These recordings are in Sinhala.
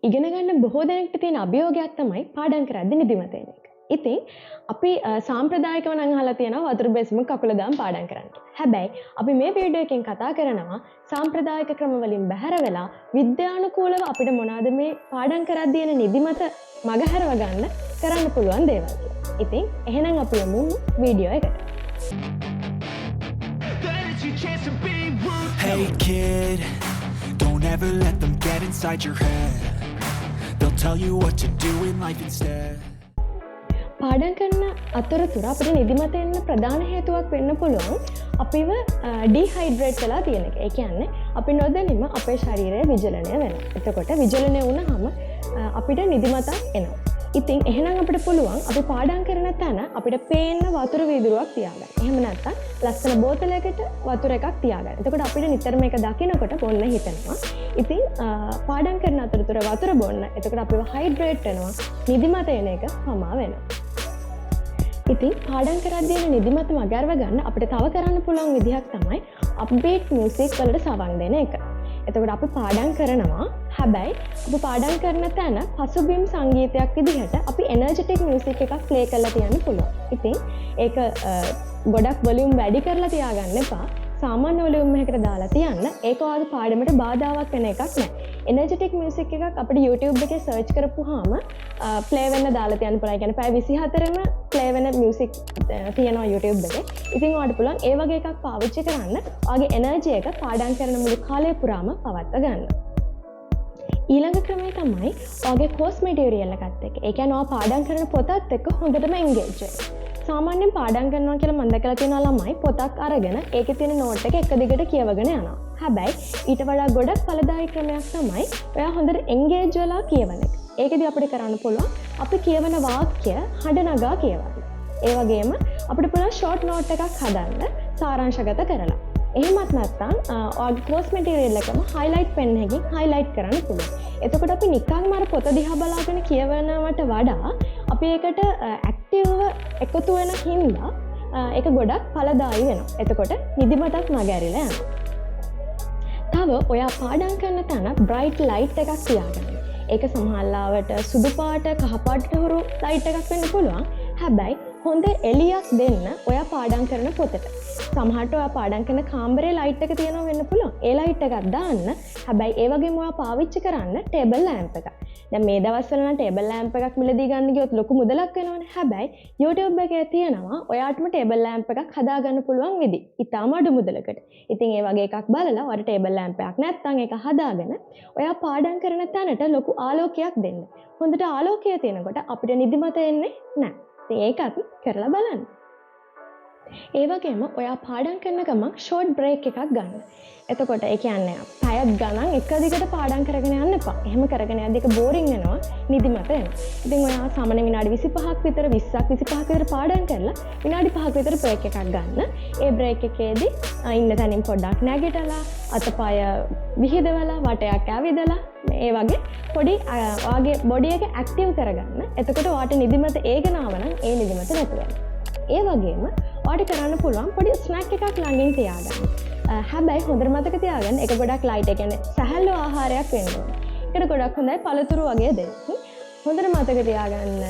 ඉගෙන ගන්න බොහෝ දෙනෙක්ට තියෙන අභියෝගයක් තමයි පාඩම් කරද්දී නිදිමත එන එක. ඉතින් අපි සාම්ප්‍රදායිකව නම් අහලා තියෙනවා වතුර බෙසම කකුල දාන් පාඩම් කරන්න. හැබැයි අපි මේ වීඩියෝ එකෙන් කතා කරනවා සාම්ප්‍රදායික ක්‍රම වලින් බැහැර වෙලා විද්‍යානුකූලව අපිට මොනවාද මේ පාඩම් කරද්දී එන නිදිමත මගහැරව ගන්න කරන්න පුළුවන් දේවල් කියලා. ඉතින් එහෙනම් අපි යමු වීඩියෝ එකට. Hey kid, don't ever let them get inside your head. They'll tell you what to do in life instead. පාඩම් කරන අතරතුර අපිට නිදිමත එන්න ප්‍රධාන හේතුවක් වෙන්න පුළුවන් අපිව ඩිහයිඩ්‍රේට් වෙලා තියෙන එක. ඒ කියන්නේ අපි නොදැනීම අපේ ශරීරය විජලනය වෙනවා. එතකොට විජලනය වුණාම අපිට නිදිමතක් එනවා. ඉතින් එහෙනම් අපිට පුළුවන් අපි පාඩම් කරන තැන අපිට පේන්න වතුර වීදුරුවක් තියාගන්න. එහෙම නැත්නම් ලස්සන බෝතලයකට වතුර එකක් තියාගන්න. එතකොට අපිට නිතරම මේක දකිනකොට බොන්න හිතෙනවා. ඉතින් පාඩම් කරන අතරතුර වතුර බොන්න. එතකොට අපිව හයිඩ්‍රේට් වෙනවා. නිදිමත එන එක පමා වෙනවා. ඉතින් පාඩම් කරද්දී එන නිදිමත මගහැරව ගන්න අපිට තව කරන්න පුළුවන් විදිහක් තමයි අප්බීට් මියුසික් වලට සවන් දෙන එක. එතකොට අපි පාඩම් කරනවා. හැබැයි අපි පාඩම් කරන තැන පසුබිම් සංගීතයක් විදිහට අපි එනර්ජටික් මියුසික් එකක් ප්ලේ කරලා තියන්න පුළුවන්. ඉතින් ඒක ගොඩක් වොලියුම් වැඩි කරලා තියාගන්න එපා. සාමාන්‍ය වොලියුම් එකකට දාලා තියන්න. ඒක ඔයාගේ පාඩමට බාධාවක් වෙන එකක් නෑ. එනර්ජටික් මියුසික් එකක් අපිට YouTube එකේ සර්ච් කරපුවාම ප්ලේ වෙන්න දාලා තියන්න පුළුවන්. ඒ කියන්නේ පැය 24ම ප්ලේ වෙන මියුසික් තියෙනවා YouTube එකේ. ඉතින් ඔයාලට පුළුවන් ඒ වගේ එකක් පාවිච්චි කරන්න. ඔයාගේ එනර්ජි එක පාඩම් කරන මුළු කාලය පුරාම පවත්වා ගන්න. ඊළඟ ක්‍රමය තමයි ඔයාගේ කෝස් මැටීරියල් එකත් එක්ක. ඒ කියන්නේ ඔයා පාඩම් කරන පොතත් එක්ක හොඳටම එන්ගේජ් වෙන්න. සාමාන්‍යයෙන් පාඩම් කරනවා කියලා මම දැකලා තියෙනවා ළමයි පොතක් අරගෙන ඒකේ තියෙන නෝට් එක එක දිගට කියවගෙන යනවා. හැබැයි ඊට වඩා ගොඩක් ඵලදායී ක්‍රමයක් තමයි ඔයා හොඳට එන්ගේජ් වෙලා කියවන එක. ඒකෙදි අපිට කරන්න පුළුවන් අපි කියවන වාක්‍ය හඬ නගා කියවන්න. ඒ වගේම අපිට පුළුවන් ෂෝට් නෝට් එකක් හදන්න සාරාංශගත කරලා. එහෙමත් නැත්නම් ඔයාගේ කෝස් මැටීරියල් එකම හයිලයිට් පෙන් එකකින් හයිලයිට් කරන්න පුළුවන්. එතකොට අපි නිකන්ම අර පොත දිහා බලාගෙන කියවනවට වඩා අපි ඒකට ඇක්ටිව්ව එකතු වෙන හින්දා ඒක ගොඩක් ඵලදායී වෙනවා. එතකොට නිදිමතක් මගහැරිලා යනවා. තව ඔයා පාඩම් කරන තැන බ්‍රයිට් ලයිට් එකක් තියාගන්න. ඒක සමහරවිට සුදු පාට කහ පාටට හුරු ලයිට් එකක් වෙන්න පුළුවන්. හැබැයි හොඳ එළියක් දෙන්න ඔයා පාඩම් කරන පොතට. සමහරට ඔයා පාඩම් කරන කාමරේ ලයිට් එක තියෙනවා වෙන්න පුළුවන්. ඒ ලයිට් එකක් දාන්න. හැබැයි ඒ වගේම ඔයා පාවිච්චි කරන්න ටේබල් ලෑම්ප් එකක්. දැන් මේ දවස්වල නම් ටේබල් ලෑම්ප් එකක් මිලදී ගන්න ගියොත් ලොකු මුදලක් වෙනවනේ. හැබැයි YouTube එකේ තියෙනවා ඔයාටම ටේබල් ලෑම්ප් එකක් හදාගන්න පුළුවන් විදි. ඉතාම අඩු මුදලකට. ඉතින් ඒ වගේ එකක් බලලා ඔයාට ටේබල් ලෑම්ප් එකක් නැත්නම් ඒක හදාගෙන ඔයා පාඩම් කරන තැනට ලොකු ආලෝකයක් දෙන්න. හොඳට ආලෝකය තියෙනකොට අපිට නිදිමත එන්නේ නැහැ. ඒකත් කරලා බලන්න. ඒ වගේම ඔයා පාඩම් කරන ගමන් ෂෝට් බ්‍රේක් එකක් ගන්න. එතකොට ඒ කියන්නේ පැයක් ගණන් එක දිගට පාඩම් කරගෙන යන්න එපා. එහෙම කරගෙන යද්දී ඒක බෝරින් වෙනවා, නිදිමත එනවා. ඉතින් ඔයා සාමාන්‍ය විනාඩි 25ක් විතර 20ක් 25ක් විතර පාඩම් කරලා විනාඩි 5ක විතර බ්‍රේක් එකක් ගන්න. ඒ බ්‍රේක් එකේදී ඉන්න තැනින් පොඩ්ඩක් නැගිටලා අතපය විහිදවලා වටයක් ඇවිදලා ඒ වගේ පොඩි ඔයාගේ බොඩි එක ඇක්ටිව් කරගන්න. එතකොට ඔයාට නිදිමත ඒගෙන ආව නම් ඒ නිදිමත නැතු වෙනවා. ඒ වගේම ඔයාට කරන්න පුළුවන් පොඩි ස්නැක් එකක් ළඟින් තියාගන්න. හැබැයි හොඳට මතක තියාගන්න ඒක ගොඩක් ලයිට් ඒ කියන්නේ සැහැල්ලු ආහාරයක් වෙන්න ඕනේ. ඒකට ගොඩක් හොඳයි පළතුරු වගේ දෙන්න. හොඳට මතක තියාගන්න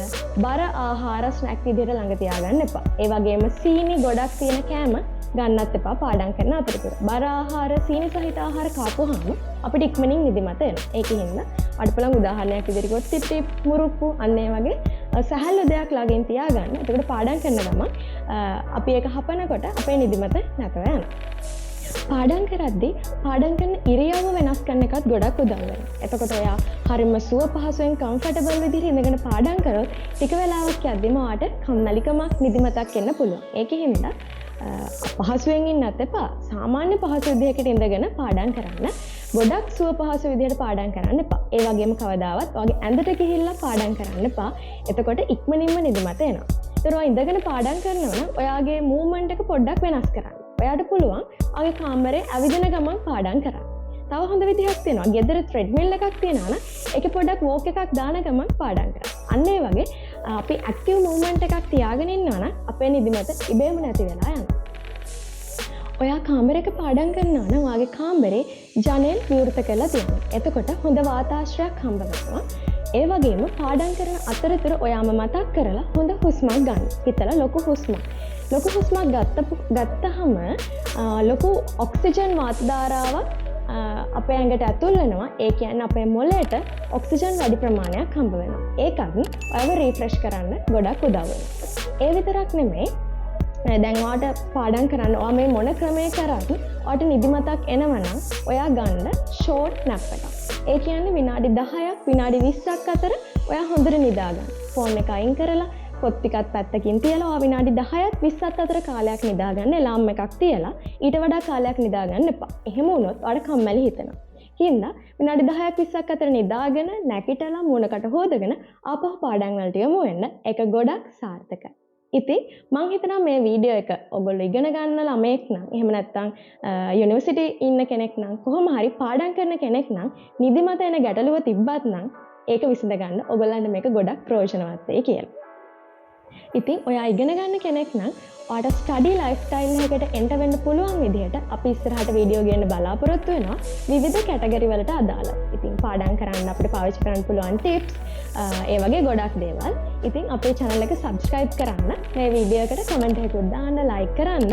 බර ආහාර ස්නැක් විදිහට ළඟ තියාගන්න එපා. ඒ වගේම සීනි ගොඩක් තියෙන කෑම ගන්නත් එපා පාඩම් කරන අතරතුර. බර ආහාර සීනි සහිත ආහාර කාපුවාම අපිට ඉක්මනින් නිදිමත එනවා. ඒකින්ද අඩපලන් උදාහරණයක් විදිහට කිව්වොත් ටිප් මුරුක්කු අන්න ඒ වගේ සැහැල්ලු දෙයක් ළඟින් තියාගන්න. එතකොට පාඩම් කරන ගමන් අපි ඒක හපනකොට අපේ නිදිමත නැතව යනවා. පාඩම් කරද්දී පාඩම් කරන ඉරියව්ව වෙනස් කරන එකත් ගොඩක් උදව් වෙනවා. එතකොට ඔයා හරිම සුව පහසුවෙන් කම්ෆර්ටබල් විදිහට ඉඳගෙන පාඩම් කරොත් ටික වෙලාවක් යද්දිම ඔයාට කම්මැලිකමක් නිදිමතක් එන්න පුළුවන්. ඒකින්ද පහසුවෙන් ඉන්නත් එපා. සාමාන්‍ය පහසු විදිහකට ඉඳගෙන පාඩම් කරන්න. ගොඩක් සුව පහසු විදිහට පාඩම් කරන්න එපා. ඒ වගේම කවදාවත් ඔයාගේ ඇඳට ගිහිල්ලා පාඩම් කරන්න එපා. එතකොට ඉක්මනින්ම නිදිමත එනවා. ඒතර ඔයා ඉඳගෙන පාඩම් කරනවා නම් ඔයාගේ මූව්මන්ට් එක පොඩ්ඩක් වෙනස් කරන්න. ඔයාට පුළුවන් ඔයාගේ කාමරේ ඇවිදින ගමන් පාඩම් කරන්න. තව හොඳ විදිහක් තියෙනවා. ගෙදර ත්‍රෙඩ්මිල් එකක් තියෙනවා නම් ඒකේ පොඩ්ඩක් වෝක් එකක් දාන ගමන් පාඩම් කරන්න. අන්න ඒ වගේ අපි ඇක්ටිව් මූව්මන්ට් එකක් තියාගෙන ඉන්නවා නම් අපේ නිදිමත ඉබේම නැති වෙලා යනවා. ඔයා කාමරයක පාඩම් කරනවා නම් ඔයාගේ කාමරේ ජනෙල් විවෘත කරලා තියෙනවා. එතකොට හොඳ වාතාශ්‍රයක් හම්බ වෙනවා. ඒ වගේම පාඩම් කරන අතරතුර ඔයාම මතක් කරලා හොඳ හුස්මක් ගන්න. හිතලා ලොකු හුස්මක්. ලොකු හුස්මක් ගත්තහම ලොකු ඔක්සිජන් වාත ධාරාවක් අපේ ඇඟට ඇතුල් වෙනවා. ඒ කියන්නේ අපේ මොළයට ඔක්සිජන් වැඩි ප්‍රමාණයක් හම්බ වෙනවා. ඒකත් ඔයව රීෆ්‍රෙෂ් කරන්න ගොඩක් උදව් වෙනවා. ඒ විතරක් නෙමෙයි, දැන් ඔයාට පාඩම් කරන්න ඔයා මේ මොන ක්‍රමයේ කරත් ඔයාට නිදිමතක් එනවනම් ඔයා ගන්න ෂෝට් නැප් එකක්. ඒ කියන්නේ විනාඩි 10ක් විනාඩි 20ක් අතර ඔයා හොඳට නිදා ගන්න. ෆෝන් එක අයින් කරලා පොත් ටිකක් පැත්තකින් තියලා ඔයා විනාඩි 10ක් 20ක් අතර කාලයක් නිදා ගන්න. එලාම් එකක් තියලා ඊට වඩා කාලයක් නිදා ගන්න එපා. එහෙම වුණොත් ඔයාට කම්මැලි හිතෙනවා. හින්දා විනාඩි 10ක් 20ක් අතර නිදාගෙන නැගිටලා මූණකට හොදගෙන ආපහු පාඩම් වලට යමු වෙන්න. ඒක ගොඩක් සාර්ථකයි. ඉතින් මං හිතනවා මේ වීඩියෝ එක ඔයගොල්ලෝ ඉගෙන ගන්න ළමයෙක් නම් එහෙම නැත්නම් යුනිවර්සිටි ඉන්න කෙනෙක් නම් කොහොම හරි පාඩම් කරන කෙනෙක් නම් නිදිමත එන ගැටලුව තිබ්බත් නම් ඒක විසඳ ගන්න ඔයගොල්ලන්ට මේක ගොඩක් ප්‍රයෝජනවත් වෙයි කියලා. ඉතින් ඔයා ඉගෙන ගන්න කෙනෙක් නම් ඔයාට ස්ටඩි ලයිෆ්ස්ටයිල් එකකට එන්ටර් වෙන්න පුළුවන් විදිහට අපි ඉස්සරහට වීඩියෝ ගේන්න බලාපොරොත්තු වෙනවා විවිධ කැටගරි වලට අදාළව. ඉතින් පාඩම් කරන්න අපිට පාවිච්චි කරන්න පුළුවන් ටිප්ස් ඒ වගේ ගොඩක් දේවල්. ඉතින් අපේ channel එක subscribe කරන්න, මේ වීඩියෝ එකට comment එකකුත් දාන්න, like කරන්න,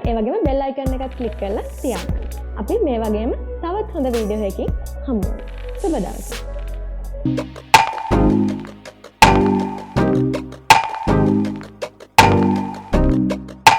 ඒ වගේම bell icon එකත් click කරලා තියාගන්න. අපි මේ වගේම තවත් හොඳ වීඩියෝ එකකින් හමු වෙමු. සුබ දවසක්.